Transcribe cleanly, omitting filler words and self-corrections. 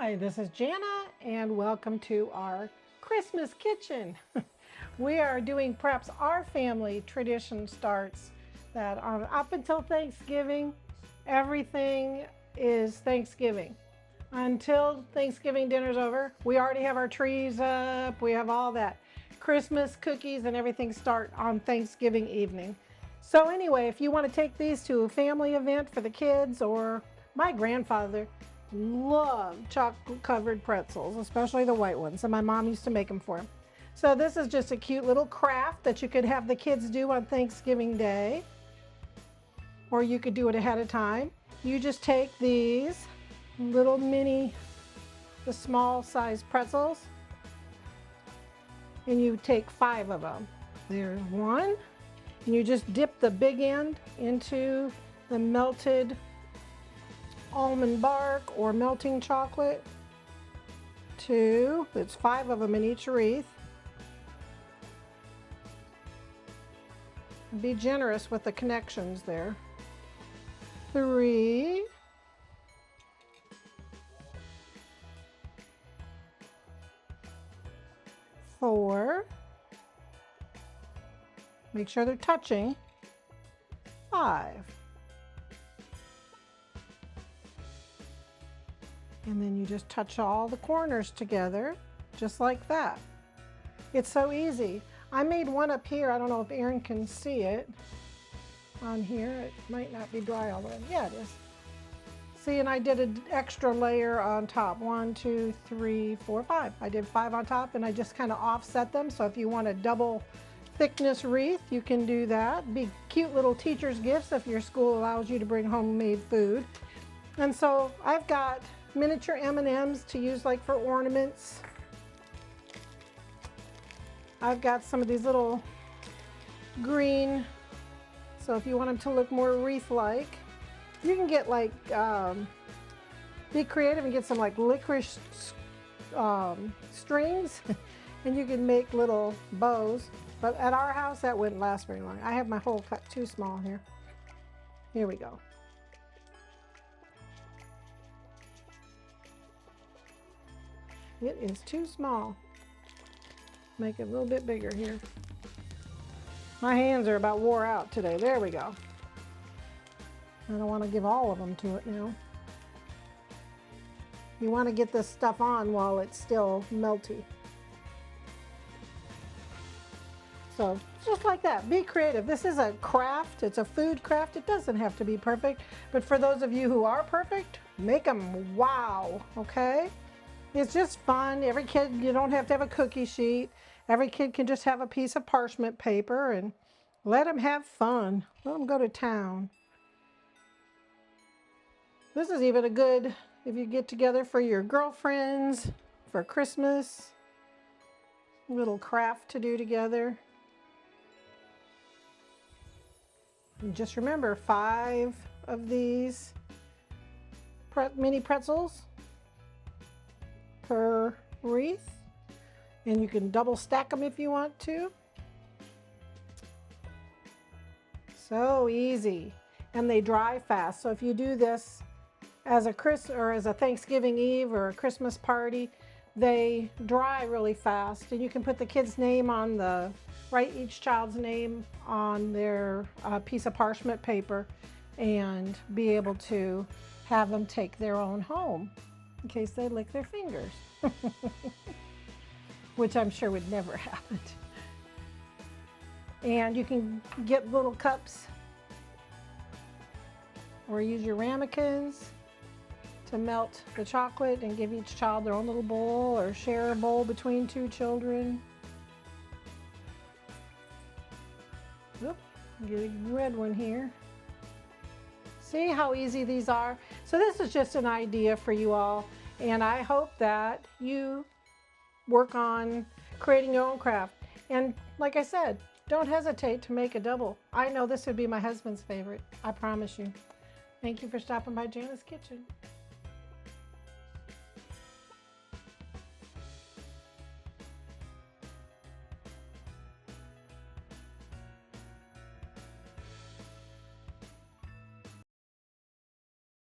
Hi, this is Jana, and welcome to our Christmas kitchen. We are doing perhaps our family tradition starts that up until Thanksgiving, everything is Thanksgiving. Until Thanksgiving dinner's over, we already have our trees up, we have all that. Christmas cookies and everything start on Thanksgiving evening. So anyway, if you want to take these to a family event for the kids, or my grandfather loved chocolate covered pretzels, especially the white ones, and my mom used to make them for him. So this is just a cute little craft that you could have the kids do on Thanksgiving Day, or you could do it ahead of time. You just take these little mini, the small size pretzels, and you take 5 of them. There's one, and you just dip the big end into the melted almond bark or melting chocolate. 2, it's 5 of them in each wreath. Be generous with the connections there. 3, 4, make sure they're touching. 5. And then you just touch all the corners together, just like that. It's so easy. I made one up here. I don't know if Aaron can see it on here. It might not be dry all the way. Yeah, it is. See, and I did an extra layer on top. 1, 2, 3, 4, 5. I did 5 on top, and I just kind of offset them. So if you want a double thickness wreath, you can do that. Be cute little teacher's gifts if your school allows you to bring homemade food. And so I've got miniature M&Ms to use like for ornaments. I've got some of these little green, so if you want them to look more wreath-like, you can get like, be creative and get some like licorice strings and you can make little bows. But at our house, that wouldn't last very long. I have my hole cut too small here. Here we go. It is too small. Make it a little bit bigger here. My hands are about wore out today. There we go. I don't want to give all of them to it now. You want to get this stuff on while it's still melty. So just like that, be creative. This is a craft, it's a food craft. It doesn't have to be perfect, but for those of you who are perfect, make them wow, okay? It's just fun. Every kid, you don't have to have a cookie sheet. Every kid can just have a piece of parchment paper and let them have fun. Let them go to town. This is even a good, if you get together for your girlfriends, for Christmas, little craft to do together. And just remember, 5 of these mini pretzels per wreath, and you can double stack them if you want to. So easy, and they dry fast. So if you do this as a Thanksgiving Eve or a Christmas party, they dry really fast, and you can put the kid's name on write each child's name on their piece of parchment paper and be able to have them take their own home in case they lick their fingers, which I'm sure would never happen. And you can get little cups or use your ramekins to melt the chocolate and give each child their own little bowl, or share a bowl between 2 children. Oop, get a red one here. See how easy these are? So this is just an idea for you all, and I hope that you work on creating your own craft. And like I said, don't hesitate to make a double. I know this would be my husband's favorite, I promise you. Thank you for stopping by Jana's Kitchen.